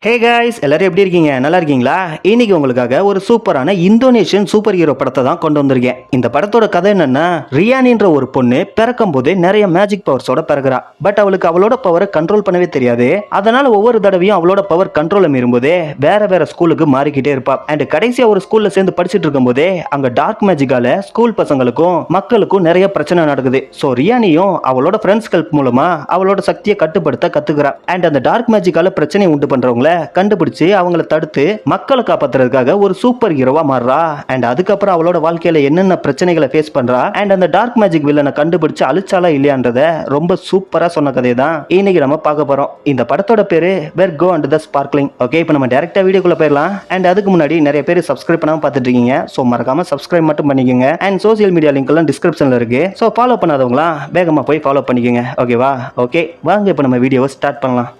Hey guys, எல்லாரும் எப்படி இருக்கீங்க? நல்லா இருக்கீங்களா? இன்னைக்கு உங்களுக்காக ஒரு சூப்பரான இந்தோனேஷியன் சூப்பர் ஹீரோ படத்தை தான் கொண்டு வந்திருக்கேன். இந்த படத்தோட கதை என்னன்னா, ரியானின்ற ஒரு பொண்ணு பிறக்கும் போதே நிறைய மேஜிக் பவர்ஸோட பிறகுறா. பட் அவளுக்கு அவளோட பவரை கண்ட்ரோல் பண்ணவே தெரியாது. அதனால ஒவ்வொரு தடவையும் அவளோட பவர் கண்ட்ரோல மீறும்போதே வேற ஸ்கூலுக்கு மாறிக்கிட்டே இருப்பா. அண்ட் கடைசியா ஒரு ஸ்கூல்ல சேர்ந்து படிச்சுட்டு இருக்கும் போதே அங்க டார்க் மேஜிக்கால ஸ்கூல் பசங்களுக்கும் மக்களுக்கும் நிறைய பிரச்சனை நடக்குது. சோ ரியானியும் அவளோட ஃப்ரெண்ட்ஸ் ஹெல்ப் மூலமா அவளோட சக்தியை கட்டுப்படுத்த கத்துக்கிறா. அண்ட் அந்த டார்க் மேஜிக்கால பிரச்சனை உண்டு பண்றவங்கள கண்டுபிடிச்சு அவங்கள தடுத்து மக்களை காப்பாத்துறதுக்காக ஒரு சூப்பர் ஹீரோவா மாறுறா. அண்ட் அதுக்கப்புறம் அவளோட வாழ்க்கையில என்னென்ன பிரச்சனைகளை ஃபேஸ் பண்றா அண்ட் அந்த டார்க் மேஜிக் வில்லனை கண்டுபிடிச்சு அழிச்சாலா இல்லையான்றத ரொம்ப சூப்பரா சொன்ன கதை தான் இன்னைக்கு நம்ம பார்க்க போறோம். இந்த படத்தோட பேரு where go and the sparkling. Okay, இப்போ நம்ம டைரக்டா வீடியோக்குள்ள போயிடலாம். அண்ட் அதுக்கு முன்னாடி நிறைய பேர் சப்ஸ்கிரைப் பண்ணாம பார்த்துட்டு இருக்கீங்க. ஸோ மறக்காம சப்ஸ்கிரைப் மட்டும் பண்ணிக்கோங்க. அண்ட் சோசியல் மீடியா லிங்க் எல்லாம் டிஸ்கிரிப்ஷன்ல இருக்கு. ஸோ ஃபாலோ பண்ணாதவங்களாம் வேகமா போய் ஃபாலோ பண்ணிக்கோங்க. ஓகேவா? ஓகே, வாங்க இப்போ நம்ம வீடியோவை ஸ்டார்ட் பண்ணலாம்.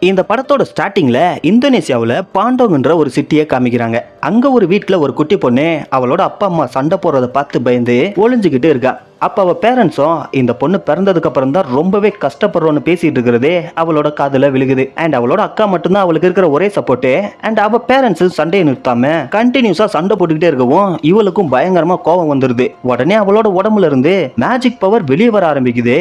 இந்த படத்தோட ஸ்டார்டிங்ல இந்தோனேசியாவில் பாண்டோங்கன்ற ஒரு சிட்டியை காமிக்கிறாங்க. அங்க ஒரு வீட்டுல ஒரு குட்டி பொண்ணு அவளோட அப்பா அம்மா சண்டை போடுறத பார்த்து பயந்து ஒளிஞ்சுக்கிட்டு இருக்கா. அப்ப அவ பேரண்ட்ஸும் இந்த பொண்ணு பிறந்ததுக்கு அப்புறம் தான் ரொம்பவே கஷ்டப்படுறோன்னு பேசிட்டு இருக்கிறதே அவளோட காதுல விழுகுது. அண்ட் அவளோட அக்கா மட்டும்தான் அவளுக்கு இருக்கிற ஒரே சப்போர்ட். அண்ட் அவ பேரண்ட்ஸ் சண்டையை நிறுத்தாம கண்டினியூஸா சண்டை போட்டுக்கிட்டே இருக்கவும் இவளுக்கும் பயங்கரமா கோபம் வந்துருது. உடனே அவளோட உடம்புல இருந்து மேஜிக் பவர் வெளியே வர ஆரம்பிக்குது.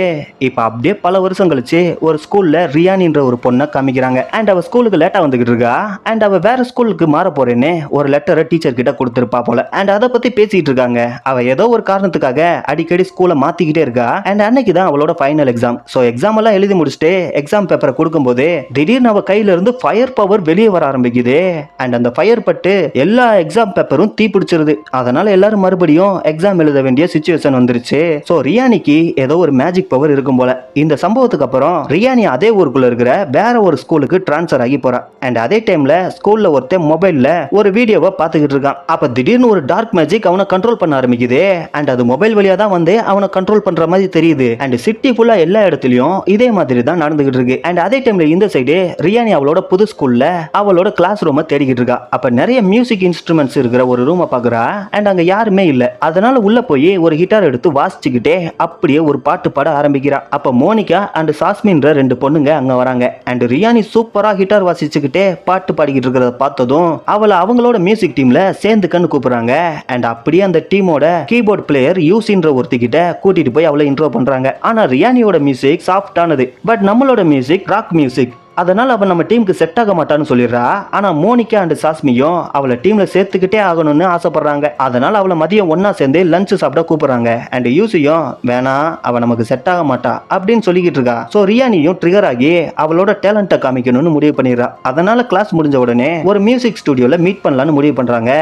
இப்ப அப்படியே பல வருஷம் கழிச்சு ஒரு ஸ்கூல்ல ரியானின்ற ஒரு பொண்ணை காமிக்கிறாங்க. அண்ட் அவ ஸ்கூலுக்கு லேட்டா வந்துகிட்டு இருக்கா. அண்ட் அவ வேற ஸ்கூலுக்கு மாற போறேன்னு ஒரு லெட்டரை டீச்சர் கிட்ட கொடுத்திருப்பா போல. அண்ட் அதை பத்தி பேசிட்டு இருக்காங்க. அவ ஏதோ ஒரு காரணத்துக்காக அடிக்கடி ஸ்கூலை மாத்திக்கிட்டே இருக்கா. அண்ட் அன்னைக்கு தான் அவளோட ஃபைனல் எக்ஸாம். சோ எக்ஸாம் எல்லாம் எழுதி முடிச்சுட்டு எக்ஸாம் பேப்பரை கொடுக்கும்போது திடீர்னு அவ கையில இருந்து ஃபயர் பவர் வெளியே வர ஆரம்பிக்குது. அண்ட் அந்த ஃபயர் பட்டு எல்லா எக்ஸாம் பேப்பரும் தீ பிடிச்சிருது. அதனால எல்லாரும் மறுபடியும் எக்ஸாம் எழுத வேண்டிய சிச்சுவேஷன் வந்துருச்சு. சோ ரியானிக்கு ஏதோ ஒரு மேஜிக் பவர் இருக்கும் போல. இந்த சம்பவத்துக்கு அப்புறம் ரியானி அதே ஊருக்குள்ள இருக்கிற வேற ஒரு ஸ்கூலுக்கு டிரான்ஸ்ஃபர் ஆகி போறா. அண்ட் அதே டைம்ல ஸ்கூல்ல ஒருத்தன் மொபைல்ல ஒரு வீடியோவை பார்த்துக்கிட்டு இருக்கான். அப்ப திடீர்னு ஒரு டார்க் மேஜிக் அவனை கண்ட்ரோல் பண்ண ஆரம்பிக்குது. அண்ட் அது மொபைல் வழியா தான் வந்து அவனை கண்ட்ரோல் பண்ற மாதிரி தெரியுது. அண்ட் சிட்டி ஃபுல்லா எல்லா இடத்துலயும் இதே மாதிரி தான் நடந்துகிட்டு இருக்கு. அண்ட் அதே டைம்ல இந்த சைடு ரியானி அவளோட புது ஸ்கூல்ல அவளோட கிளாஸ் ரூமை தேடிக்கிட்டு இருக்கா. அப்ப நிறைய மியூசிக் இன்ஸ்ட்ருமெண்ட்ஸ் இருக்கிற ஒரு ரூமை பாக்குறா. அண்ட் அங்க யாருமே இல்ல. அதனால உள்ள போய் ஒரு கிட்டார் எடுத்து வாசிச்சுக்கிட்டே அப்படியே ஒரு பாட்டு பாட ஆரம்பிக்கிறா. அப்ப மோனிகா அண்ட் சாஸ்மின்ற ரெண்டு பொண்ணுங்க அங்க வராங்க. அண்ட் ரியானி சூப்பரா கிட்டார் வாசிச்சுக்கிட்டே பாட்டு பாடிக்கிட்டு இருக்கிறத பார்த்ததும் அவளை அவங்களோட மியூசிக் டீம்ல சேர்ந்துக்கன்னு கூப்பிடுறாங்க. அண்ட் அப்படியே அந்த டீமோட கீபோர்ட் பிளேயர் யூசின்ற ஒருத்திக்கிட்ட கூட்டிட்டு போய் அவளை இன்ட்ரோ பண்றாங்க. ஆனா ரியானியோட மியூசிக் சாஃப்டானது. பட் நம்மளோட மியூசிக் ராக் மியூசிக். அதனால அவன் நம்ம டீமுக்கு செட் ஆக மாட்டான்னு சொல்லிடுறா. ஆனா மோனிகா அண்ட் சாஸ்மியும் அவளை டீம்ல சேர்த்துக்கிட்டே ஆகணும்னு ஆசைப்படுறாங்க. அதனால அவளை மதியம் ஒன்னா சேர்ந்து லஞ்ச் சாப்பிட கூப்பிடுறாங்க. அண்ட் யூசியும் வேணாம், அவ நமக்கு செட் ஆக மாட்டா அப்படின்னு சொல்லிக்கிட்டு இருக்கா. சோ ரியானியும் ட்ரிகர் ஆகி அவளோட டேலண்ட்டை காமிக்கணும்னு முடிவு பண்ணிடுறா. அதனால கிளாஸ் முடிஞ்ச உடனே ஒரு மியூசிக் ஸ்டுடியோல மீட் பண்ணலாம்னு முடிவு பண்றாங்க.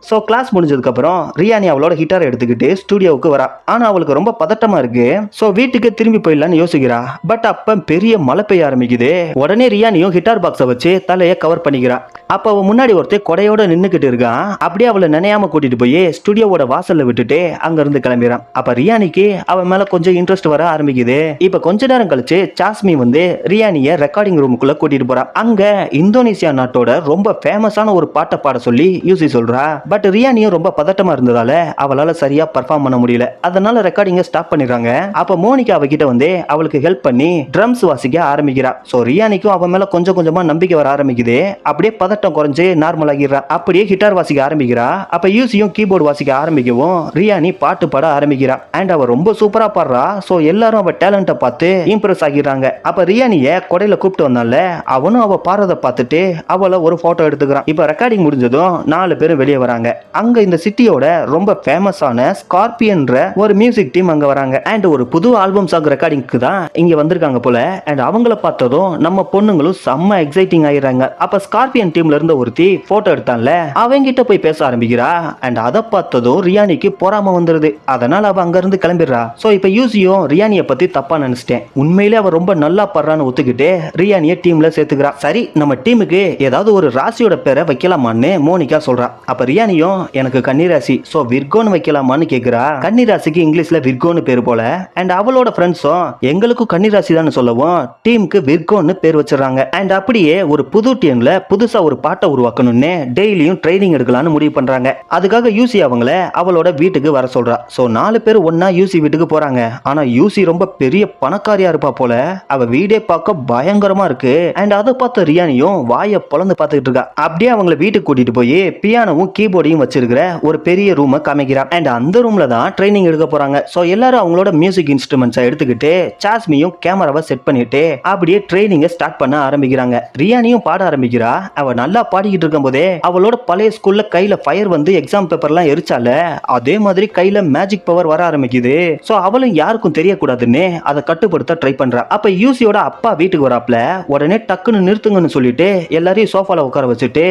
ஸோ கிளாஸ் முடிஞ்சதுக்கு அப்புறம் ரியானி அவளோட கிட்டாரை எடுத்துக்கிட்டு ஸ்டுடியோவுக்கு வரா. ஆனா அவளுக்கு ரொம்ப பதட்டமா இருக்கு. ஸோ வீட்டுக்கு திரும்பி போயிடலான்னு யோசிக்கிறா. பட் அப்ப பெரிய மழை பெய்ய ஆரம்பிக்குது. உடனே ரியானியும் கிட்டார் பாக்ஸை வச்சு தலையை கவர் பண்ணிக்கிறா. அப்ப அவ முன்னாடி ஒருத்தர் கொடையோட நின்னுக்கிட்டு இருக்கான். அப்படியே அவளை நினையாம கூட்டிட்டு போய் ஸ்டுடியோவோட வாசல்ல விட்டுட்டு அங்க இருந்து கிளம்பிறான். அப்ப ரியானிக்கு அவன் மேல கொஞ்சம் இன்ட்ரெஸ்ட் வர ஆரம்பிக்குது. இப்ப கொஞ்ச நேரம் கழிச்சு சாஸ்மி வந்து ரியானிய ரெக்கார்டிங் ரூமுக்குள்ள கூட்டிட்டு போறா. அங்க இந்தோனேசியா நாட்டோட ரொம்ப ஃபேமஸான ஒரு பாட்டை பாட சொல்லி யூசி சொல்றா. பட் ரியானியும் ரொம்ப பதட்டமா இருந்ததால அவளால சரியா பர்ஃபார்ம் பண்ண முடியல. அதனால ரெக்கார்டிங்க ஸ்டாப் பண்ணிடுறாங்க. அப்ப மோனிகா அவகிட்ட வந்து அவளுக்கு ஹெல்ப் பண்ணி ட்ரம்ஸ் வாசிக்க ஆரம்பிக்கிறா. சோ ரியானிக்கும் அவன் மேல கொஞ்சம் கொஞ்சமா நம்பிக்கை வர ஆரம்பிக்குது. அப்படியே பதட்டம் குறைஞ்சு நார்மல் ஆகிடுறா. அப்படியே கிட்டார் வாசிக்க ஆரம்பிக்கிறா. அப்ப யூசியும் கீபோர்டு வாசிக்க ஆரம்பிக்கவும் ரியானி பாட்டு பாட ஆரம்பிக்கிறா. அண்ட் அவ ரொம்ப சூப்பரா பாடுறா. சோ எல்லாரும் அவ டேலண்ட்டை பார்த்து இம்ப்ரெஸ் ஆகிடுறாங்க. அப்ப ரியானிய கொடையில கூப்பிட்டு வந்தால அவனும் அவ பாடுறத பார்த்துட்டு அவளை ஒரு போட்டோ எடுத்துக்கிறான். இப்ப ரெக்கார்டிங் முடிஞ்சதும் 4 பேரும் வெளியே வராங்க. அங்க இந்த சிட்டியோட ரொம்ப ஃபேமஸான ஸ்கார்பியன்ற ஒரு மியூசிக் டீம் அங்க வராங்க. அண்ட் ஒரு புது ஆல்பம் சாங் ரெக்கார்டிங்க்கு தான் இங்க வந்திருக்காங்க போல. அண்ட் அவங்கள பார்த்ததும் நம்ம பொண்ணுங்களும் செம்ம எக்ஸைட்டிங் ஆயிடுறாங்க. அப்ப ஸ்கார்பியன் டீம்ல இருந்த ஒருத்தி போட்டோ எடுத்தான்ல அவங்க கிட்ட போய் பேச ஆரம்பிக்கிறா. அண்ட் அதை பார்த்ததும் ரியானிக்கு பொறாம வந்துருது. அதனால அவ அங்க இருந்து கிளம்பிடுறா. சோ இப்ப யூசியும் ரியானிய பத்தி தப்பா நினைச்சிட்டேன். உண்மையிலே அவ ரொம்ப நல்லா பாடுறான்னு ஒத்துக்கிட்டு ரியானிய டீம்ல சேர்த்துக்கிறா. சரி, நம்ம டீமுக்கு ஏதாவது ஒரு ராசியோட பேரை வைக்கலாமான்னு மோனிகா சொல்றா. அப்ப ரியானி ரியானியும் எனக்கு கன்னிராசி சோ விர்கோன்னு வைக்கலாமான்னு கேக்குறா. கன்னிராசிக்கு இங்கிலீஷ்ல விர்கோன்னு பேரு போல. அண்ட் அவளோட ஃப்ரெண்ட்ஸும் எங்களுக்கும் கன்னிராசி தான் சொல்லவும் டீமுக்கு விர்கோன்னு பேர் வச்சிடறாங்க. அண்ட் அப்படியே ஒரு புது டீம்ல புதுசா ஒரு பாட்டை உருவாக்கணும்னு டெய்லியும் ட்ரைனிங் எடுக்கலாம்னு முடிவு பண்றாங்க. அதுக்காக யூசி அவங்கள அவளோட வீட்டுக்கு வர சொல்றா. சோ 4 பேர் ஒன்னா யூசி வீட்டுக்கு போறாங்க. ஆனா யூசி ரொம்ப பெரிய பணக்காரியா இருப்பா போல. அவ வீடே பார்க்க பயங்கரமா இருக்கு. அண்ட் அதை பார்த்த ரியானியும் வாயை பொளந்து பார்த்துக்கிட்டு இருக்கா. அப்படியே அவங்கள வீட்டுக்கு கூட்டிட்டு போய் பியானோவும் கீபோர்டையும் வச்சிருக்கிற ஒரு பெரிய ரூமை காமிக்கிறா. அண்ட் அந்த ரூம்ல தான் ட்ரைனிங் எடுக்க போறாங்க. சோ எல்லாரும் அவங்களோட மியூசிக் இன்ஸ்ட்ருமெண்ட்ஸை எடுத்துக்கிட்டு சாஸ்மியும் கேமராவை செட் பண்ணிட்டு அப்படியே ட்ரைனிங்கை ஸ்டார்ட் பண்ண ஆரம்பிக்கிறாங்க. ரியானியும் பாட ஆரம்பிக்கிறா. அவ நல்லா பாடிக்கிட்டு இருக்கும் போதே அவளோட பழைய ஸ்கூல்ல கையில ஃபயர் வந்து எக்ஸாம் பேப்பர்லாம் எரிச்சால அதே மாதிரி கையில மேஜிக் பவர் வர ஆரம்பிக்குது. சோ அவளும் யாருக்கும் தெரியக்கூடாதுன்னு அதை கட்டுப்படுத்த ட்ரை பண்றா. அப்ப யூசியோட அப்பா வீட்டுக்கு வராப்ல. உடனே டக்குன்னு நிறுத்துங்கன்னு சொல்லிட்டு எல்லாரையும் சோஃபால உட்கார வச்சுட்டு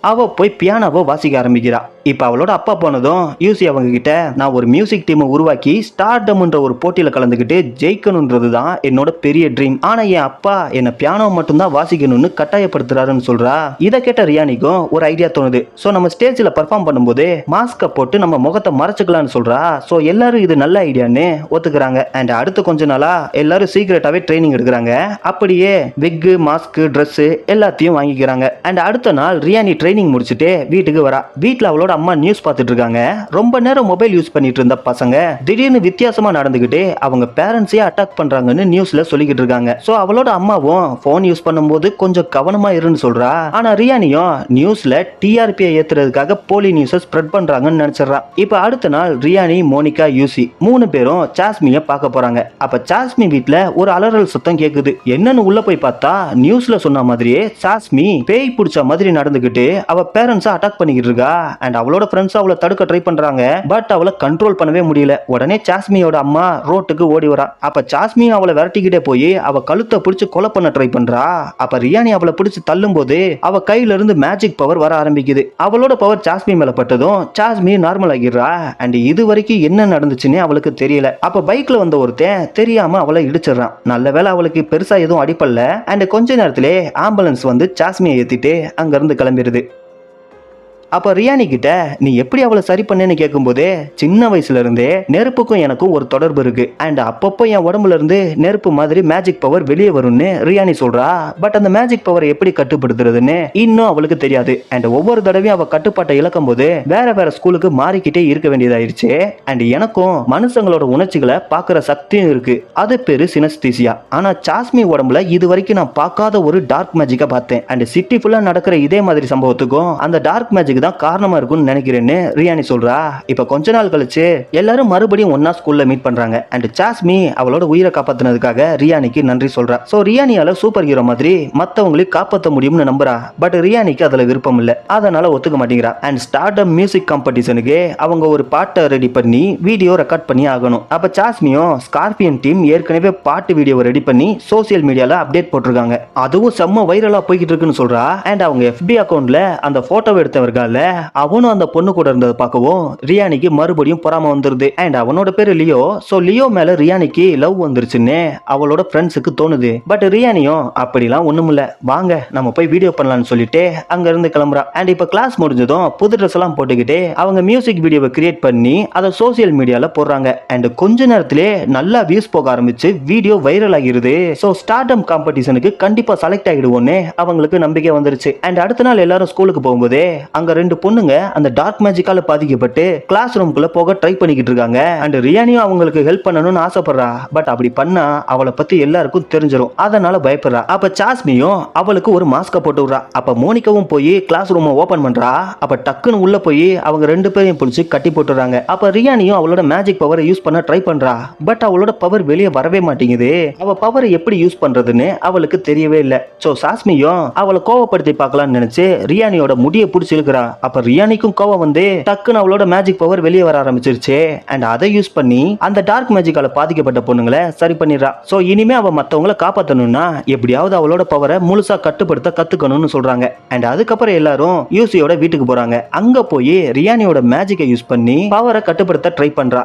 அவ போய் பியானோவை வாசிக்க ஆரம்பிக்கிறா. இப்ப அவளோட அப்பா போனதும் யூசி அவங்க கிட்ட நான் ஒரு மியூசிக் டீமை உருவாக்கி ஸ்டார்டம்ன்ற ஒரு போட்டியில கலந்துக்கிட்டு ஜெயிக்கணும்ன்றது தான் என்னோட பெரிய ட்ரீம். ஆனா என் அப்பா என்ன பியானோ மட்டும் தான் வாசிக்கணும்னு கட்டாயப்படுத்துறாருன்னு சொல்றா. இதை கேட்ட ரியானிக்கும் ஒரு ஐடியா தோணுது. சோ நம்ம ஸ்டேஜ்ல பெர்ஃபார்ம் பண்ணும்போது மாஸ்க போட்டு நம்ம முகத்தை மறைச்சுக்கலாம்னு சொல்றா. சோ எல்லாரும் இது நல்ல ஐடியான்னு ஒத்துக்கிறாங்க. அண்ட் அடுத்து கொஞ்ச நாளா எல்லாரும் சீக்கிரட்டாவே ட்ரைனிங் எடுக்கிறாங்க. அப்படியே விக், மாஸ்க், ட்ரெஸ் எல்லாத்தையும் வாங்கிக்கிறாங்க. அண்ட் அடுத்த நாள் ரியானி ட்ரைனிங் முடிச்சுட்டு வீட்டுக்கு வரா. வீட்டுல அவளோட அம்மா நியூஸ் பார்த்துட்டு இருக்காங்க. ரொம்ப நேரம் மொபைல் யூஸ் பண்ணிட்டு இருந்த பசங்க திடீர்னு வித்தியாசமா நடந்துகிட்டு அவங்க பேரண்ட்ஸையே அட்டாக் பண்றாங்கன்னு நியூஸ்ல சொல்லிக்கிட்டு இருக்காங்க. சோ அவளோட அம்மாவும் போன் யூஸ் பண்ணும்போது கொஞ்சம் கவனமா இருன்னு சொல்றா. ஆனா ரியானியும் நியூஸ்ல டிஆர்பியை ஏத்துறதுக்காக போலி நியூஸை ஸ்ப்ரெட் பண்றாங்கன்னு நினைச்சிடறா. இப்ப அடுத்த நாள் ரியானி, மோனிகா, யூசி 3 பேரும் சாஸ்மியை பார்க்க போறாங்க. அப்ப சாஸ்மி வீட்டுல ஒரு அலறல் சத்தம் கேக்குது. என்னன்னு உள்ள போய் பார்த்தா நியூஸ்ல சொன்ன மாதிரியே சாஸ்மி பேய் பிடிச்ச மாதிரி நடந்துகிட்டு அவ பேரண்ட்ஸை அட்டாக் பண்ணிக்கிட்டு இருக்கா. அண்ட் அவளோட ஃப்ரெண்ட்ஸ் அவளை தடுக்க ட்ரை பண்றாங்க. பட் அவளை கண்ட்ரோல் பண்ணவே முடியல. உடனே சாஸ்மியோட அம்மா ரோட்டுக்கு ஓடி வரா. அப்ப சாஸ்மி அவளை விரட்டிக்கிட்டே போய் அவ கழுத்தை பிடிச்சு கொலை பண்ண ட்ரை பண்றா. அப்ப ரியானி அவளை பிடிச்சு தள்ளும் போது அவ கையில இருந்து மேஜிக் பவர் வர ஆரம்பிக்குது. அவளோட பவர் சாஸ்மி மேல பட்டதும் சாஸ்மி நார்மல் ஆகிடுறா. அண்ட் இது வரைக்கும் என்ன நடந்துச்சுன்னு அவளுக்கு தெரியல. அப்ப பைக்ல வந்த ஒருத்தன் தெரியாம அவளை இடிச்சிடறான். நல்ல வேளை அவளுக்கு பெருசா எதுவும் அடிப்படல. அண்ட் கொஞ்ச நேரத்திலே ஆம்புலன்ஸ் வந்து சாஸ்மியை ஏத்திட்டு அங்க இருந்து கிளம்பிடுது. அப்ப ரியானி கிட்ட நீ எப்படி அவளை சரி பண்ணேன்னு கேட்கும்போது சின்ன வயசுல இருந்தே நெருப்புக்கும் எனக்கும் ஒரு தொடர்பு இருக்கு. அண்ட் அப்பப்போ என் உடம்புல இருந்து நெருப்பு மாதிரி மேஜிக் பவர் வெளியே வரும்னு ரியானி சொல்றா. பட் அந்த மேஜிக் பவரை எப்படி கட்டுப்படுத்துறதுன்னு இன்னும் அவளுக்கு தெரியாது. அண்ட் ஒவ்வொரு தடவையும் அவ கட்டுப்பாட்டை இழக்கும் போது வேற வேற ஸ்கூலுக்கு மாறிக்கிட்டே இருக்க வேண்டியதாயிருச்சு. அண்ட் எனக்கும் மனுஷங்களோட உணர்ச்சிகளை பாக்குற சக்தியும் இருக்கு. அது பேரு சினஸ்தீசியா. ஆனா சாஸ்மி உடம்புல இது வரைக்கும் நான் பார்க்காத ஒரு டார்க் மேஜிக்கை பார்த்தேன். அண்ட் சிட்டி ஃபுல்லா நடக்கிற இதே மாதிரி சம்பவத்துக்கும் அந்த டார்க் மேஜிக் தான் காரணமா இருக்கும்னு நினைக்கிறேன்னு ரியானி சொல்றா. இப்ப கொஞ்ச நாள் கழிச்சு எல்லாரும் மறுபடியும் ஒன்னா ஸ்கூல்ல மீட் பண்றாங்க. அண்ட் சாஸ்மி அவளோட உயிரை காப்பாத்தினதுக்காக ரியானிக்கு நன்றி சொல்றா. சோ ரியானியால சூப்பர் ஹீரோ மாதிரி மத்தவங்களையும் காப்பாற்ற முடியும்னு நம்புறா. பட் ரியானிக்கு அதுல விருப்பம் இல்ல. அதனால ஒத்துக்க மாட்டேங்கிறா. அண்ட் ஸ்டார்ட் மியூசிக் காம்படிஷனுக்கு அவங்க ஒரு பாட்டை ரெடி பண்ணி வீடியோ ரெக்கார்ட் பண்ணி ஆகணும். அப்ப சாஸ்மியும் ஸ்கார்பியன் டீம் ஏற்கனவே பாட்டு வீடியோ ரெடி பண்ணி சோசியல் மீடியால அப்டேட் போட்டிருக்காங்க. அதுவும் செம்ம வைரலா போய்கிட்டு இருக்குன்னு சொல்றா. அண்ட் அவங்க FB அக்கவுண்ட்ல அந்த போட்டோ எடுத்தவர்கள் அவனும் அந்த பொண்ணு கூட இருந்ததை பார்க்கவும் ரியானிக்கு மறுபடியும் பொறாம வந்துருது. அண்ட் அவனோட பேரு லியோ. சோ லியோ மேல ரியானிக்கு லவ் வந்துருச்சுன்னு அவளோட ஃப்ரெண்ட்ஸுக்கு தோணுது. பட் ரியானியும் அப்படிலாம் ஒண்ணும் இல்ல, வாங்க நம்ம போய் வீடியோ பண்ணலாம்னு சொல்லிட்டு அங்க இருந்து கிளம்புறா. அண்ட் இப்ப கிளாஸ் முடிஞ்சதும் புது ட்ரெஸ் எல்லாம் போட்டுக்கிட்டு அவங்க மியூசிக் வீடியோவை கிரியேட் பண்ணி அதை சோசியல் மீடியால போடுறாங்க. அண்ட் கொஞ்ச நேரத்திலே நல்லா வியூஸ் போக ஆரம்பிச்சு வீடியோ வைரல் ஆகிருது. சோ ஸ்டார்டம் காம்படிஷனுக்கு கண்டிப்பா செலக்ட் ஆகிடுவோன்னு அவங்களுக்கு நம்பிக்கை வந்துருச்சு. அண்ட் அடுத்த நாள் எல்லாரும் ஸ்கூலுக்கு போகும்போதே அங்க 2 பொண்ணுங்க அந்த டார்க் மேஜிக்கால பாதிக்கப்பட்டு கிளாஸ் ரூம்குள்ள போக ட்ரை பண்ணிக்கிட்டு இருக்காங்க. அண்ட் ரியானியும் அவங்களுக்கு ஹெல்ப் பண்ணணும்னு ஆசைப்படுறா. பட் அப்படி பண்ணா அவளை பத்தி எல்லாருக்கும் தெரிஞ்சிடும். அதனால பயப்படுறா. அப்ப சாஸ்மியும் அவளுக்கு ஒரு மாஸ்க போட்டு விடுறா. அப்ப மோனிகாவும் போய் கிளாஸ் ரூமை ஓபன் பண்றா. அப்ப டக்குன்னு உள்ள போய் அவங்க 2 பேரையும் பிடிச்சி கட்டி போட்டுறாங்க. அப்ப ரியானியும் அவளோட மேஜிக் பவரை யூஸ் பண்ண ட்ரை பண்றா. பட் அவளோட பவர் வெளியே வரவே மாட்டேங்குது. அவ பவரை எப்படி யூஸ் பண்றதுன்னு அவளுக்கு தெரியவே இல்லை. சோ சாஸ்மியும் அவளை கோவப்படுத்தி பார்க்கலாம்னு நினைச்சு ரியானியோட முடியை பிடிச்சி இழுக்கிறா. அப்ப ரியானிக்கும் கோவம் வந்து டக்குன்னு அவளோட மேஜிக் பவர் வெளியே வர ஆரம்பிச்சிருச்சு. அண்ட் அதை யூஸ் பண்ணி அந்த டார்க் மேஜிக்கால பாதிக்கப்பட்ட பொண்ணுங்களை சரி பண்ணிடுறா. சோ இனிமே அவ மத்தவங்களை காப்பாத்தணும்னா எப்படியாவது அவளோட பவரை முழுசா கட்டுப்படுத்த கத்துக்கணும்னு சொல்றாங்க. அண்ட் அதுக்கப்புறம் எல்லாரும் யூசியோட வீட்டுக்கு போறாங்க. அங்க போய் ரியானியோட மேஜிக்கை யூஸ் பண்ணி பவரை கட்டுப்படுத்த ட்ரை பண்றா.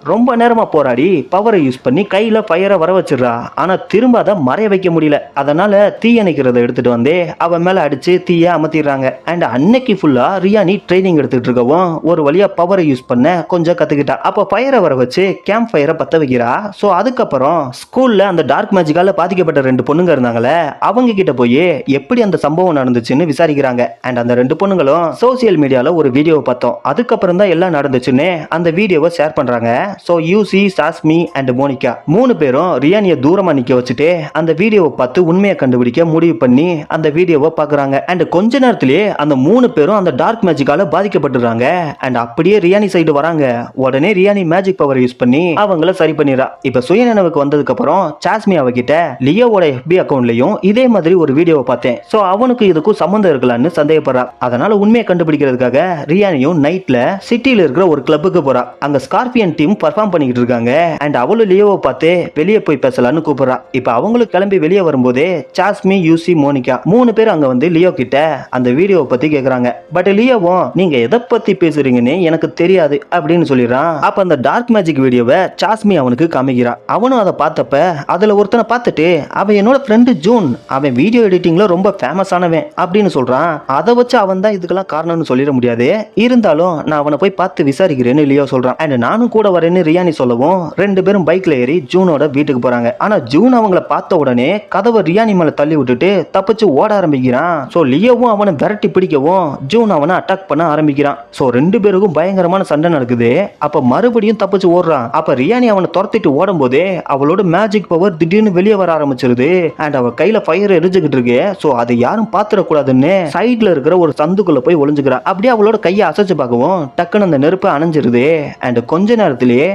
ரொம்ப நேரமா போராடி பவரை யூஸ் பண்ணி கையில ஃபயரை வர வச்சிடுறா. ஆனா திரும்ப அதை மறைய வைக்க முடியல. அதனால தீயணைக்கிறத எடுத்துட்டு வந்து அவன் மேல அடிச்சு தீய அமர்த்திடுறாங்க. அண்ட் அன்னைக்கு ஃபுல்லா ரியானி ட்ரைனிங் எடுத்துட்டு இருக்கவும் ஒரு வழியா பவரை யூஸ் பண்ண கொஞ்சம் கத்துக்கிட்டா. அப்ப ஃபயரை வர வச்சு கேம்ப் ஃபயரை பத்த வைக்கிறா. சோ அதுக்கப்புறம் ஸ்கூல்ல அந்த டார்க் மேஜிக்கால பாதிக்கப்பட்ட 2 பொண்ணுங்க இருந்தாங்களே, அவங்க கிட்ட போய் எப்படி அந்த சம்பவம் நடந்துச்சுன்னு விசாரிக்கிறாங்க. அண்ட் அந்த 2 பொண்ணுங்களும் சோசியல் மீடியால ஒரு வீடியோவை பார்த்தோம், அதுக்கப்புறம் தான் எல்லாம் நடந்துச்சுன்னு அந்த வீடியோவை ஷேர் பண்றாங்க. சோ யூசி, சாஸ்மி அண்ட் மோனிகா 3 பேரும் ரியானியை தூரமா நிக்க வச்சுட்டு அந்த வீடியோவை பார்த்து உண்மையை கண்டுபிடிக்க முடிவு பண்ணி அந்த வீடியோவை பார்க்கறாங்க. அண்ட் கொஞ்ச நேரத்திலேயே அந்த 3 பேரும் அந்த டார்க் மேஜிக்கால பாதிக்கப்பட்டுறாங்க. அண்ட் அப்படியே ரியானி சைடு வராங்க. உடனே ரியானி மேஜிக் பவர் யூஸ் பண்ணி அவங்கள சரி பண்ணிடுறா. இப்ப சுயநினைவுக்கு வந்ததுக்கு அப்புறம் சாஸ்மி அவகிட்ட லியோவோட FB அக்கவுண்ட்லயும் இதே மாதிரி ஒரு வீடியோவை பார்த்தேன், சோ அவனுக்கு இதுக்கும் சம்பந்தம் இருக்கலாம்னு சந்தேகப்படுறா. அதனால உண்மையை கண்டுபிடிக்கிறதுக்காக ரியானியும் நைட்ல சிட்டில இருக்கிற ஒரு கிளப்புக்கு போறா. அங்க ஸ்கார்பியன் டீம் பெர்ஃபார்ம் பண்ணிட்டு இருக்காங்க. அண்ட் அவளும் லியோவை பார்த்து வெளியே போய் பேசலாம்னு கூப்பிடுறா. இப்ப அவங்களுக்கு கிளம்பி வெளியே வரும்போதே சாஸ்மி, யூசி, மோனிகா 3 பேர் அங்க வந்து லியோ கிட்ட அந்த வீடியோவை பத்தி கேக்குறாங்க. பட் லியோவும் நீங்க எதை பத்தி பேசுறீங்கன்னு எனக்கு தெரியாது அப்படின்னு சொல்லிடுறான். அப்ப அந்த டார்க் மேஜிக் வீடியோவை சாஸ்மி அவனுக்கு காமிக்கிறா. அவனும் அதை பார்த்தப்ப அதுல ஒருத்தனை பார்த்துட்டு அவன் என்னோட ஃப்ரெண்டு ஜூன், அவன் வீடியோ எடிட்டிங்ல ரொம்ப ஃபேமஸ் ஆனவன் அப்படின்னு சொல்றான். அதை வச்சு அவன் தான் இதுக்கெல்லாம் காரணம்னு சொல்லிட முடியாது, இருந்தாலும் நான் அவனை போய் பார்த்து விசாரிக்கிறேன்னு லியோ சொல்றான். அண்ட் நானும் கூட வரேன்னு ரியானி சொல்லவும் 2 பேரும் பைக்ல ஏறி ஜூனோட வீட்டுக்கு போறாங்க. ஆனா ஜூன் அவங்கள பார்த்த உடனே கதவை ரியானி மேல தள்ளி விட்டுட்டு தப்பிச்சு ஓட ஆரம்பிக்கிறான். சோ லியோவும் அவனை விரட்டி பிடிக்கவும் ஜூன் அவனை அட்டாக் பண்ண ஆரம்பிக்கிறான். சோ 2 பேருக்கும் பயங்கரமான சண்டை நடக்குது. அப்ப மறுபடியும் தப்பிச்சு ஓடுறான். அப்ப ரியானி அவனை துரத்திட்டு ஓடும் போதே அவளோட மேஜிக் பவர் திடீர்னு வெளியே வர ஆரம்பிச்சிருது. அண்ட் அவ கையில ஃபயர் எரிஞ்சுக்கிட்டு இருக்கு. சோ அதை யாரும் பாத்துறக்கூடாதுன்னு சைட்ல இருக்கிற ஒரு சந்துக்குள்ள போய் ஒளிஞ்சுக்கிறா. அப்படியே அவளோட கையை அசைச்சு பார்க்கவும் டக்குன்னு அந்த நெருப்பு அணைஞ்சிருது. அண்ட் கொஞ்ச நேரத்திலேயே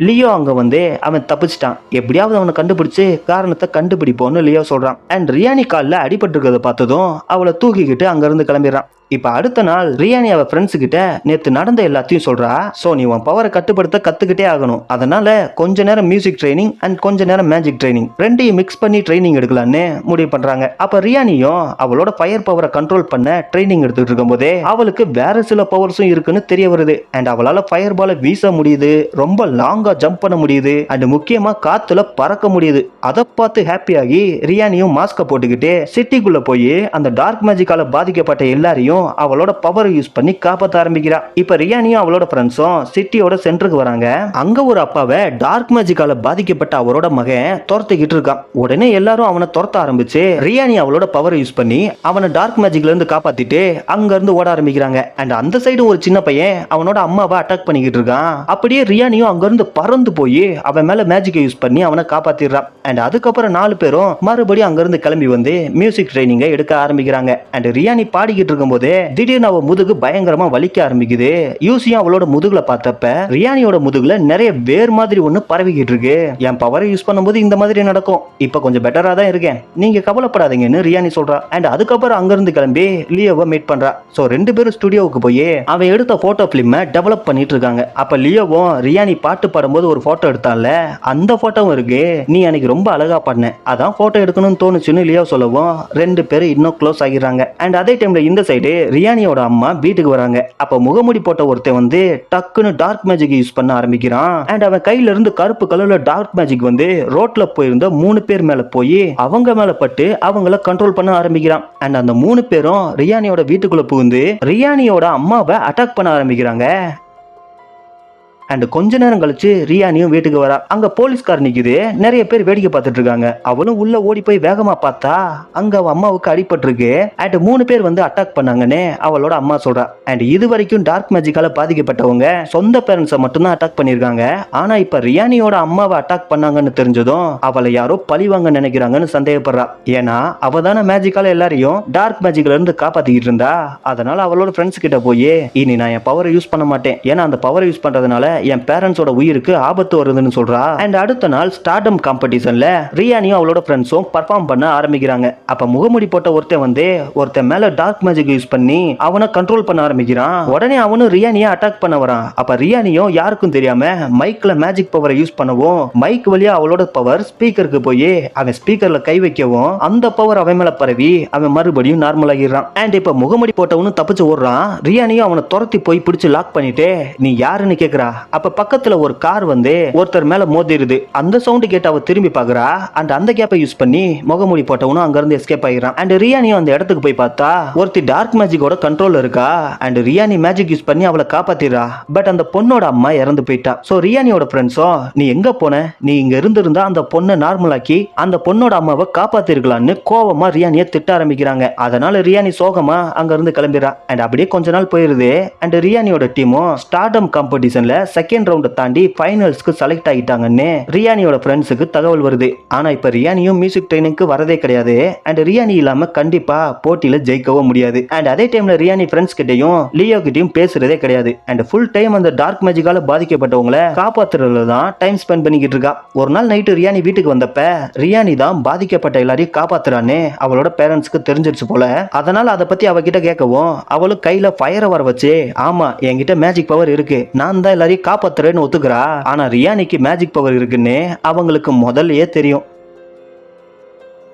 லியோ அங்க வந்து அவன் தப்பிச்சிட்டான். எப்படியாவது அவனை கண்டுபிடிச்சு காரணத்தை கண்டுபிடிப்போன்னு லியோ சொல்றான். அண்ட் ரியானி காலில் அடிபட்டு இருக்கிறத பார்த்ததும் அவளை தூக்கிக்கிட்டு அங்க இருந்து கிளம்பிடுறான். இப்ப அடுத்த நாள் ரியானி அவ ஃப்ரெண்ட்ஸ் கிட்ட நேத்து நடந்த எல்லாத்தையும் சொல்றா. சோ நீ உன் பவரை கட்டுப்படுத்த கத்துக்கிட்டே ஆகணும், அதனால கொஞ்ச நேரம் மியூசிக் ட்ரைனிங் அண்ட் கொஞ்ச நேரம் மேஜிக் ட்ரைனிங் ரெண்டையும் மிக்ஸ் பண்ணி ட்ரைனிங் எடுக்கலான்னு முடிவு பண்றாங்க. அப்ப ரியானியும் அவளோட ஃபயர் பவரை கண்ட்ரோல் பண்ண ட்ரைனிங் எடுத்துட்டு இருக்கும் போதே அவளுக்கு வேற சில பவர்ஸும் இருக்குன்னு தெரிய வருது. அண்ட் அவளால ஃபயர் பாலை வீச முடியுது, ரொம்ப லாங்கா ஜம்ப் பண்ண முடியுது, அண்ட் முக்கியமா காத்துல பறக்க முடியுது. அதை பார்த்து ஹாப்பியாகி ரியானியும் மாஸ்க போட்டுக்கிட்டு சிட்டிக்குள்ள போய் அந்த டார்க் மேஜிக்கால பாதிக்கப்பட்ட எல்லாரையும் அவளோட பவர் யூஸ் பண்ணி காப்பாற்ற ஆரம்பிக்கிறா. இப்ப ரியானியும் அவளோட ஃப்ரெண்ட்ஸும் சிட்டியோட சென்டருக்கு வராங்க. அங்க ஒரு அப்பாவை டார்க் மேஜிக்கால பாதிக்கப்பட்ட அவரோட மகன் துரத்திக்கிட்டு இருக்கான். உடனே எல்லாரும் அவனை துரத்த ஆரம்பிச்சு ரியானி அவளோட பவர் யூஸ் பண்ணி அவனை டார்க் மேஜிக்ல இருந்து காப்பாத்திட்டு அங்க இருந்து ஓட ஆரம்பிக்கிறாங்க. அண்ட் அந்த சைடு ஒரு சின்ன பையன் அவனோட அம்மாவை அட்டாக் பண்ணிக்கிட்டு இருக்கான். அப்படியே ரியானியும் அங்க இருந்து பறந்து போய் அவன் மேல மேஜிக்கை யூஸ் பண்ணி அவனை காப்பாத்திடுறான். அண்ட் அதுக்கப்புறம் 4 பேரும் மறுபடியும் அங்க இருந்து கிளம்பி வந்து மியூசிக் ட்ரைனிங்கை எடுக்க ஆரம்பிக்கிறாங்க. அண்ட் ரியானி பாடிக்கிட்டு இருக்கும் போது திடீர்னு அவ முதுகு பயங்கரமா வலிக்க ஆரம்பிக்குது. யூசியும் அவளோட முதுகுல பார்த்தப்ப ரியானியோட முதுகுல நிறைய வேர் மாதிரி ஒண்ணு பரவிக்கிட்டு இருக்கு. என் பவரை யூஸ் பண்ணும்போது இந்த மாதிரி நடக்கும், இப்ப கொஞ்சம் பெட்டரா தான் இருக்கேன், நீங்க கவலைப்படாதீங்கன்னு ரியானி சொல்றா. அண்ட் அதுக்கப்புறம் அங்க இருந்து கிளம்பி லியோவை மீட் பண்றா. சோ 2 பேரும் ஸ்டுடியோவுக்கு போய் அவன் எடுத்த போட்டோ பிலிம் டெவலப் பண்ணிட்டு இருக்காங்க. அப்ப லியோவும் ரியானி பாட்டு பாடும்போது ஒரு போட்டோ எடுத்தால அந்த போட்டோவும் இருக்கு. நீ அன்னைக்கு ரொம்ப அழகா பாடின, அதான் போட்டோ எடுக்கணும்னு தோணுச்சுன்னு லியோ சொல்லவும் 2 பேரும் இன்னும் க்ளோஸ் ஆகிடுறாங்க. அண்ட் அதே டைம்ல இந்த சைடு ரியானியோட அம்மா வீட்டுக்கு வராங்க. அப்ப முகமுடி போட்ட ஒருத்தன் வந்து டக்குன்னு டார்க் மேஜிக் யூஸ் பண்ண ஆரம்பிக்கிறான். அண்ட் அவன் கையில இருந்து கருப்பு கலர்ல டார்க் மேஜிக் வந்து ரோட்ல போயிருந்த 3 பேர் மேல போய் அவங்க மேல பட்டு அவங்கள கண்ட்ரோல் பண்ண ஆரம்பிக்கிறான். அண்ட் அந்த 3 பேரும் ரியானியோட வீட்டுக்குள்ள புகுந்து ரியானியோட அம்மாவை அட்டாக் பண்ண ஆரம்பிக்கிறாங்க. அண்ட் கொஞ்ச நேரம் கழிச்சு ரியானியும் வீட்டுக்கு வரா. அங்க போலீஸ்கார் நிக்குது, நிறைய பேர் வேடிக்கை பார்த்துட்டு இருக்காங்க. அவளும் உள்ள ஓடி போய் வேகமா பார்த்தா அங்க அவ அம்மாவுக்கு அடிபட்டு இருக்கு. அண்ட் 3 பேர் வந்து அட்டாக் பண்ணாங்கன்னு அவளோட அம்மா சொல்றா. அண்ட் இது வரைக்கும் டார்க் மேஜிக்கால பாதிக்கப்பட்டவங்க சொந்த பேரண்ட்ஸை மட்டும்தான் அட்டாக் பண்ணிருக்காங்க. ஆனா இப்ப ரியானியோட அம்மாவை அட்டாக் பண்ணாங்கன்னு தெரிஞ்சதும் அவளை யாரோ பழி வாங்க நினைக்கிறாங்கன்னு சந்தேகப்படுறா. ஏன்னா அவ தானே மேஜிக்கால எல்லாரையும் டார்க் மேஜிக்ல இருந்து காப்பாத்திக்கிட்டு இருந்தா. அதனால அவளோட ஃப்ரெண்ட்ஸ் கிட்ட போய் இனி நான் என் பவரை யூஸ் பண்ண மாட்டேன், ஏன்னா அந்த பவரை யூஸ் பண்றதுனால என் பேரண்ட்ஸோட உயிருக்கு ஆபத்து வருதுன்னு சொல்றா. அண்ட் அடுத்த நாள் ஸ்டார்டம் காம்படிஷன்ல ரியானியும் அவளோட ஃப்ரெண்ட்ஸும் பர்ஃபார்ம் பண்ண ஆரம்பிக்கிறாங்க. அப்ப முகமுடி போட்ட ஒருத்தன் மேல டார்க் மேஜிக் யூஸ் பண்ணி அவனை கண்ட்ரோல் பண்ண ஆரம்பிக்கிறான். உடனே அவனும் ரியானியை அட்டாக் பண்ண வரான். அப்ப ரியானியும் யாருக்கும் தெரியாம மைக்ல மேஜிக் பவரை யூஸ் பண்ணவும் மைக் வழியா அவளோட பவர் ஸ்பீக்கருக்கு போய் அவன் ஸ்பீக்கர்ல கை வைக்கவும் அந்த பவர் அவன் மேல பரவி அவன் மறுபடியும் நார்மல் ஆகிடுறான். அண்ட் இப்ப முகமுடி போட்டவனும் தப்பிச்சு ஓடுறான். ரியானியும் அவனை துரத்தி போய் பிடிச்சு லாக் பண்ணிட்டு நீ யாருன்னு கேக்குறா. அப்ப பக்கத்துல ஒரு கார் வந்து ஒருத்தர் மேல மோதிருது. அந்த சவுண்ட் கேட்டு அவ திரும்பி பாக்குறா. அந்த கேப்பை யூஸ் பண்ணி முகமூடி போட்டவனும் அங்க இருந்து எஸ்கேப் ஆகிறான். அண்ட் ரியானியும் அந்த இடத்துக்கு போய் பார்த்தா ஒருத்தி டார்க் மேஜிக்கோட கண்ட்ரோல்ல இருக்கா. அண்ட் ரியானி மேஜிக் யூஸ் பண்ணி அவளை காப்பாத்திரா. பட் அந்த பொண்ணோட அம்மா இறந்து போயிட்டா. சோ ரியானியோட ஃப்ரெண்ட்ஸும் நீ எங்க போன, நீ இங்க இருந்திருந்தா அந்த பொண்ணை நார்மலாக்கி அந்த பொண்ணோட அம்மாவை காப்பாத்திருக்கலாம்னு கோவமா ரியானியை திட்ட ஆரம்பிக்கிறாங்க. அதனால ரியானி சோகமா அங்க இருந்து கிளம்பிடுறா. அண்ட் அப்படியே கொஞ்ச நாள் போயிருது. அண்ட் ரியானியோட டீமும் ஸ்டார்டம் காம்படிஷன்ல செகண்ட் ரவுண்ட் தாண்டி ஃபைனல்ஸ்க்கு செலக்ட் ஆகிட்டாங்கன்னு ரியானியோட ஃப்ரெண்ட்ஸுக்கு தகவல் வருது. ஆனா இப்ப ரியானியும் மியூசிக் ட்ரைனிங்க்கு வரதே கிடையாது. அண்ட் ரியானி இல்லாம கண்டிப்பா போட்டியில ஜெயிக்கவும் முடியாது. அண்ட் அதே டைம்ல ரியானி ஃப்ரெண்ட்ஸ் கிட்டையும் லியோ கிட்டையும் பேசுறதே கிடையாது. அண்ட் ஃபுல் டைம் அந்த டார்க் மேஜிக்கால பாதிக்கப்பட்டவங்களை காப்பாத்துறதுல தான் டைம் ஸ்பெண்ட் பண்ணிக்கிட்டு இருக்கா. ஒரு நாள் நைட்டு ரியானி வீட்டுக்கு வந்தப்ப ரியானி தான் பாதிக்கப்பட்ட எல்லாரையும் காப்பாத்துறான்னு அவளோட பேரண்ட்ஸ்க்கு தெரிஞ்சிருச்சு போல. அதனால அதை பத்தி அவகிட்ட கேட்கவும் அவளும் கையில ஃபயரை வர வச்சு ஆமா என்கிட்ட மேஜிக் பவர் இருக்கு, நான் தான் எல்லாரையும் காப்பாத்துறேன்னு ஒத்துக்கிறா. ஆனா ரியானிக்கு மேஜிக் பவர் இருக்குன்னு அவங்களுக்கு முதல்லயே தெரியும்.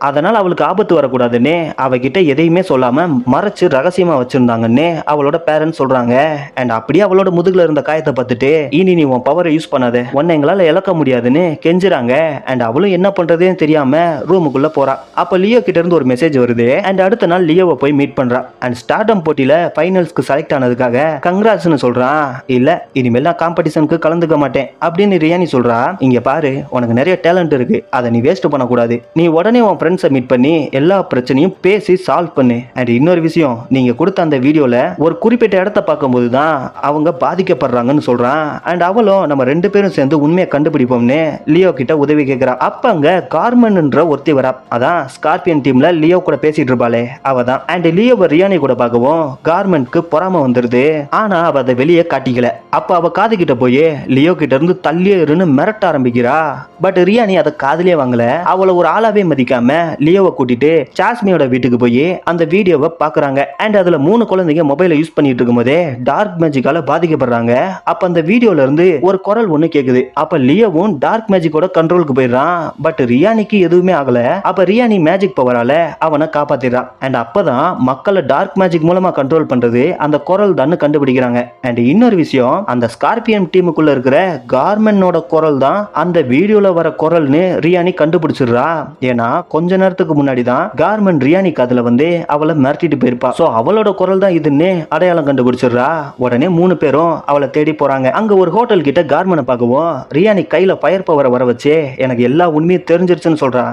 அதனால அவளுக்கு ஆபத்து வரக்கூடாதுன்னு அவகிட்ட எதையுமே சொல்லாம மறைச்சு ரகசியமா வச்சிருந்தாங்கன்னு அவளோட பேரண்ட்ஸ் சொல்றாங்க. அண்ட் அப்படியே அவளோட முதுகுல இருந்த காயத்தை பார்த்துட்டு இனி நீ உன் பவரை யூஸ் பண்ணாத, உன்னை எங்களால இழக்க முடியாதுன்னு கெஞ்சுறாங்க. அண்ட் அவளும் என்ன பண்றதுன்னு தெரியாம ரூமுக்குள்ள போறா. அப்ப லியோ கிட்ட இருந்து ஒரு மெசேஜ் வருது. அண்ட் அடுத்த நாள் லியோவை போய் மீட் பண்றா. அண்ட் ஸ்டார்டம் போட்டியில ஃபைனல்ஸ்க்கு செலக்ட் ஆனதுக்காக கங்க்ராட்ஸ்னு சொல்றான். இல்ல இனிமேல் நான் காம்படிஷனுக்கு கலந்துக்க மாட்டேன் அப்படின்னு ரியானி சொல்றா. இங்க பாரு உனக்கு நிறைய டேலண்ட் இருக்கு, அதை நீ வேஸ்ட் பண்ணக்கூடாது. நீ உடனே உன் ஃப்ரெண்ட்ஸை மீட் பண்ணி எல்லா பிரச்சனையும் பேசி சால்வ் பண்ணு. அண்ட் இன்னொரு விஷயம், நீங்க கொடுத்த அந்த வீடியோல ஒரு குறிப்பிட்ட இடத்தை பார்க்கும்போது தான் அவங்க பாதிக்கப்படுறாங்கன்னு சொல்றான். அண்ட் அவளும் நம்ம ரெண்டு பேரும் சேர்ந்து உண்மையை கண்டுபிடிப்போம்னு லியோ கிட்ட உதவி கேட்கிறா. அப்ப அங்க கார்மன்ன்ற ஒருத்தி வரா. அதான் ஸ்கார்பியன் டீம்ல லியோ கூட பேசிட்டு இருப்பாளே அவதான். அண்ட் லியோவை ரியானி கூட பார்க்கவும் கார்மெண்ட்க்கு பொறாம வந்துருது. ஆனா அவ அதை வெளியே காட்டிக்கல. அப்ப அவ காது கிட்ட போய் லியோ கிட்ட இருந்து தள்ளியே இருன்னு மிரட்ட ஆரம்பிக்கிறா. பட் ரியானி அதை காதுலயே வாங்கல. அவளை ஒரு ஆளாவே மதிக்காம லியோவை கூட்டிட்டு ஜாஸ்மியோட வீட்டுக்கு போய் அந்த வீடியோவை பாக்குறாங்க. அண்ட் அதுல 3 குழந்தைங்க மொபைலை யூஸ் பண்ணிட்டு இருக்கும்போதே டார்க் மேஜிக்கால பாதிக்கப்படுறாங்க. அப்ப அந்த வீடியோல இருந்து ஒரு குரல் ஒண்ணு கேக்குது. அப்ப லியோவும் டார்க் மேஜிக்கோட கண்ட்ரோலுக்கு போயிடுறான். பட் ரியானிக்கு எதுவுமே ஆகல. அப்ப ரியானி மேஜிக் பவரால அவனை காப்பாத்திடுறான். அண்ட் அப்பதான் மக்களை டார்க் மேஜிக் மூலமா கண்ட்ரோல் பண்றது அந்த குரல் தான் கண்டுபிடிக்கிறாங்க. அண்ட் இன்னொரு விஷயம், அந்த ஸ்கார்பியன் டீமுக்குள்ள இருக்கிற கார்மென்னோட குரல் தான் அந்த வீடியோல வர குரல்னு ரியானி கண்டுபிடிச்சிடுறா. ஏன்னா கொஞ்ச நேரத்துக்கு முன்னாடி தான் கார்மெண்ட் ரியானி காதுல வந்து அவளை மிரட்டிட்டு போயிருப்பா. சோ அவளோட குரல் தான் இதுன்னு அடையாளம் கண்டுபிடிச்சிடுறா. உடனே 3 பேரும் அவளை தேடி போறாங்க. அங்க ஒரு ஹோட்டல் கிட்ட கார்மெண்ட் பார்க்கவும் ரியானி கையில ஃபயர் பவரை வர வச்சு எனக்கு எல்லா உண்மையும் தெரிஞ்சிருச்சுன்னு சொல்றா.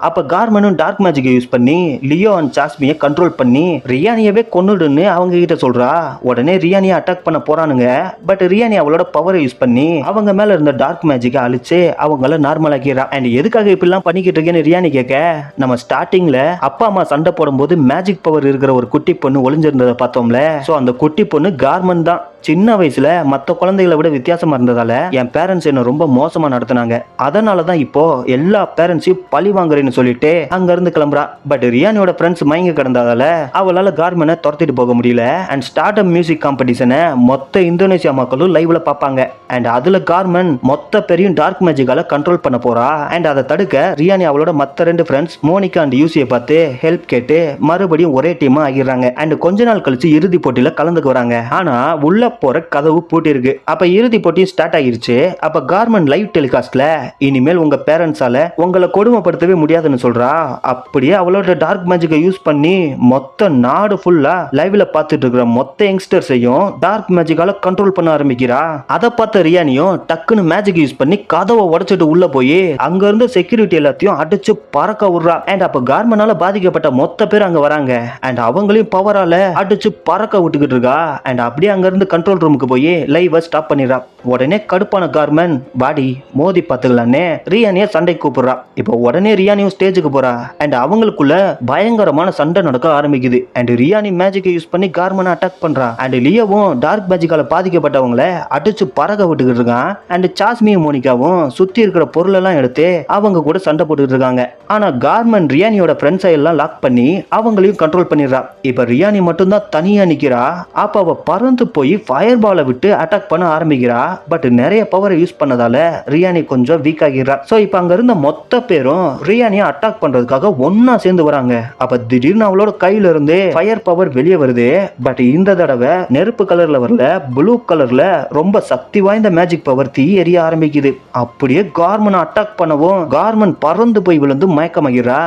அப்ப கார்மெனும் டார்க் மேஜிக்கை யூஸ் பண்ணி லியோ அண்ட் ஜாஸ்மியை கண்ட்ரோல் பண்ணி ரியானியவே கொன்னுடுன்னு அவங்க கிட்ட சொல்றா. உடனே ரியானியை அட்டாக் பண்ண போறானுங்க. பட் ரியானி அவளோட பவரை யூஸ் பண்ணி அவங்க மேல இருந்த டார்க் மேஜிக்கை அழிச்சு அவங்கள நார்மல் ஆக்கிறா. அண்ட் எதுக்காக இப்படிலாம் பண்ணிக்கிட்டு இருக்கேன்னு ரியானி கேட்க, நம்ம ஸ்டார்டிங்ல அப்பா அம்மா சண்டை போடும்போது மேஜிக் பவர் இருக்கிற ஒரு குட்டி பொண்ணு ஒளிஞ்சிருந்ததை பார்த்தோம்ல. சோ அந்த குட்டி பொண்ணு கார்மெண்ட் தான். சின்ன வயசுல மற்ற குழந்தைகளை விட வித்தியாசமா இருந்ததால என் பேரண்ட்ஸ் என்ன ரொம்ப மோசமா நடத்தினாங்க. அதனாலதான் இப்போ எல்லா பேரண்ட்ஸையும் பழி வாங்குறேன்னு சொல்லிட்டு அங்க இருந்து கிளம்புறா. பட் ரியானியோட ஃப்ரெண்ட்ஸ் மயங்க கிடந்ததால அவளால கார்மெனை துரத்திட்டு போக முடியல. அண்ட் ஸ்டார்ட் அப் மியூசிக் காம்படிஷனை மொத்த இந்தோனேசியா மக்களும் லைவ்ல பார்ப்பாங்க. அண்ட் அதுல கார்மென் மொத்த பெரியும் டார்க் மேஜிக்கால கண்ட்ரோல் பண்ண போறா. அண்ட் அதை தடுக்க ரியானி அவளோட மத்த 2 ஃப்ரெண்ட்ஸ் மோனிகா அண்ட் யூசியை பார்த்து ஹெல்ப் கேட்டு மறுபடியும் ஒரே டீமா ஆகிடுறாங்க. அண்ட் கொஞ்ச நாள் கழிச்சு இறுதி போட்டியில கலந்துக்கு வராங்க. ஆனா உள்ள போற கதவு பூட்டி இருக்கு. அப்ப இறுதி போட்டி ஸ்டார்ட் ஆகிருச்சு. அப்ப கார்மெண்ட் லைவ் டெலிகாஸ்ட்ல இனிமேல் உங்க பேரண்ட்ஸால உங்களை கொடுமைப்படுத்தவே முடியாதுன்னு சொல்றா. அப்படியே அவளோட டார்க் மேஜிக்கை யூஸ் பண்ணி மொத்த நாடு ஃபுல்லா லைவ்ல பார்த்துட்டு இருக்கிற மொத்த யங்ஸ்டர்ஸையும் டார்க் மேஜிக்கால கண்ட்ரோல் பண்ண ஆரம்பிக்கிறா. அதை பார்த்த ரியானியும் டக்குன்னு மேஜிக் யூஸ் பண்ணி கதவை உடைச்சிட்டு உள்ள போய் அங்க இருந்த செக்யூரிட்டி எல்லாத்தையும் அடிச்சு பறக்க விடுறா. அண்ட் அப்ப கார்மெண்டால பாதிக்கப்பட்ட மொத்த பேர் அங்க வராங்க. அண்ட் அவங்களையும் பவரால அடிச்சு பறக்க விட்டுக்கிட்டு இருக்கா. அண்ட் அப்படியே அங்க இருந்து கண்ட்ரோல் ரூமுக்கு போய் லைவ் ஸ்டாப் பண்ணிடுறா. உடனே கடுப்பான கார்மெண்ட் பாடி மோதி பார்த்துக்கலான்னு ரியானிய சண்டை கூப்பிடுறா. இப்போ உடனே ரியானியும் ஸ்டேஜுக்கு போறா. அண்ட் அவங்களுக்குள்ள பயங்கரமான சண்டை நடக்க ஆரம்பிக்குது. அண்ட் ரியானி மேஜிக்கை யூஸ் பண்ணி கார்மெண்ட் அட்டாக் பண்றா. அண்ட் லியோவும் டார்க் மேஜிக்கால பாதிக்கப்பட்டவங்களை அடிச்சு பறக்க விட்டுக்கிட்டு இருக்கான். அண்ட் ஜாஸ்மியும் மோனிகாவும் சுத்தி இருக்கிற பொருள் எல்லாம் எடுத்து அவங்க கூட சண்டை போட்டுக்கிட்டு இருக்காங்க. ஆனா கார்மெண்ட் ரியானியோட ஃப்ரெண்ட்ஸை எல்லாம் லாக் பண்ணி அவங்களையும் கண்ட்ரோல் பண்ணிடுறா. இப்ப ரியானி மட்டும் தான் தனியா நிக்கிறா. அப்ப அவ பறந்து போய் ஃபயர் பாலை விட்டு அட்டாக் பண்ண ஆரம்பிக்கிறா. பட் நிறைய பவரை யூஸ் பண்ணதால ரியானி கொஞ்சம் வீக் ஆகிடுறா. சோ இப்போ அங்க இருந்த மொத்த பேரும் ரியானி எல்லாரையும் அட்டாக் பண்றதுக்காக ஒன்னா சேர்ந்து வராங்க. அப்ப திடீர்னு அவளோட கையில இருந்து ஃபயர் பவர் வெளியே வருது. பட் இந்த தடவை நெருப்பு கலர்ல வரல, ப்ளூ கலர்ல ரொம்ப சக்தி வாய்ந்த மேஜிக் பவர் தீ எரிய ஆரம்பிக்குது. அப்படியே கார்மன் அட்டாக் பண்ணவும் கார்மன் பறந்து போய் விழுந்து மயக்கமாகிறா.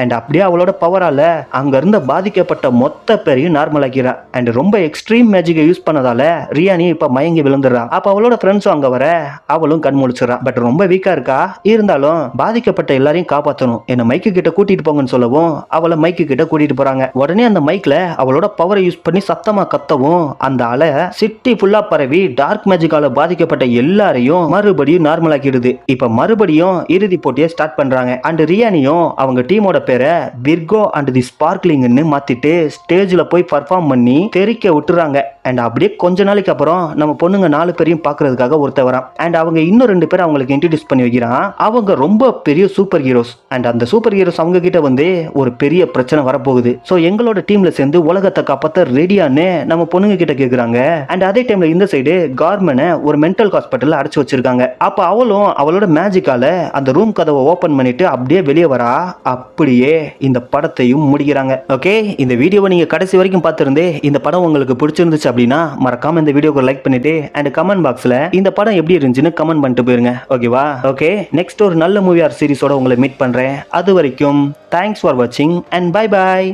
அண்ட் அப்படியே அவளோட பவரால அங்க இருந்த பாதிக்கப்பட்ட மொத்த பேரையும் நார்மல் ஆக்கிறா. அண்ட் ரொம்ப எக்ஸ்ட்ரீம் மேஜிக்கை யூஸ் பண்ணதால ரியானி இப்ப மயங்கி விழுந்துடுறா. அப்ப அவளோட ஃப்ரெண்ட்ஸும் அங்க வர அவளும் கண் முழிச்சுறா. பட் ரொம்ப வீக்கா இருக்கா. இருந்தாலும் பாதிக்கப்பட்ட எல்லாரையும் காப்பாற்றணும், என்ன மைக்கு கிட்ட கூட்டிட்டு போங்கன்னு சொல்லவும் அவளை மைக்கு கிட்ட கூட்டிட்டு போறாங்க. உடனே அந்த மைக்ல அவளோட பவரை யூஸ் பண்ணி சத்தமா கத்தவும் அந்த அலை சிட்டி ஃபுல்லா பரவி டார்க் மேஜிக்கால பாதிக்கப்பட்ட எல்லாரையும் மறுபடியும் நார்மல் ஆக்கிடுது. இப்ப மறுபடியும் இறுதி போட்டியை ஸ்டார்ட் பண்றாங்க. அண்ட் ரியானியும் அவங்க டீமோட பேரை விர்கோ அண்ட் தி ஸ்பார்க்லிங்னு மாத்திட்டு ஸ்டேஜ்ல போய் பர்ஃபார்ம் பண்ணி தெரிக்க விட்டுறாங்க. அண்ட் அப்படியே கொஞ்ச நாளைக்கு அப்புறம் நம்ம பொண்ணுங்க 4 பேரையும் பாக்குறதுக்காக ஒருத்த வரான். அண்ட் அவங்க இன்னும் 2 பேர் அவங்களுக்கு இன்ட்ரோடியூஸ் பண்ணி வைக்கிறான். அவங்க ரொம்ப பெரிய சூப்பர் ஹீரோஸ். அண்ட் அந்த சூப்பர் ஹீரோஸ் அவங்க கிட்ட வந்து ஒரு பெரிய பிரச்சனை வரப்போகுது. ஸோ எங்களோட டீம்ல சேர்ந்து உலகத்தை காப்பாற்ற ரெடியான்னு நம்ம பொண்ணுங்க கிட்ட கேட்குறாங்க. அண்ட் அதே டைம்ல இந்த சைடு கார்மனை ஒரு மென்டல் ஹாஸ்பிட்டல் அடைச்சு வச்சிருக்காங்க. அப்ப அவளும் அவளோட மேஜிக்கால அந்த ரூம் கதவை ஓபன் பண்ணிட்டு அப்படியே வெளியே வரா. அப்படியே இந்த படத்தையும் முடிக்கிறாங்க. ஓகே, இந்த வீடியோவை நீங்க கடைசி வரைக்கும் பார்த்திருந்தே இந்த படம் உங்களுக்கு பிடிச்சிருந்துச்சு அப்படின்னா மறக்காம இந்த வீடியோக்கு லைக் பண்ணிட்டு அண்ட் கமெண்ட் பாக்ஸ்ல இந்த படம் எப்படி இருந்துச்சுன்னு கமெண்ட் பண்ணிட்டு போயிருங்க. ஓகேவா? ஓகே, நெக்ஸ்ட் ஒரு நல்ல மூவி ஆர் சீரிஸோட உங்களை மீட் பண்றேன். அது வரைக்கும் தேங்க்ஸ் ஃபார் வாட்சிங் அண்ட் பை பாய்.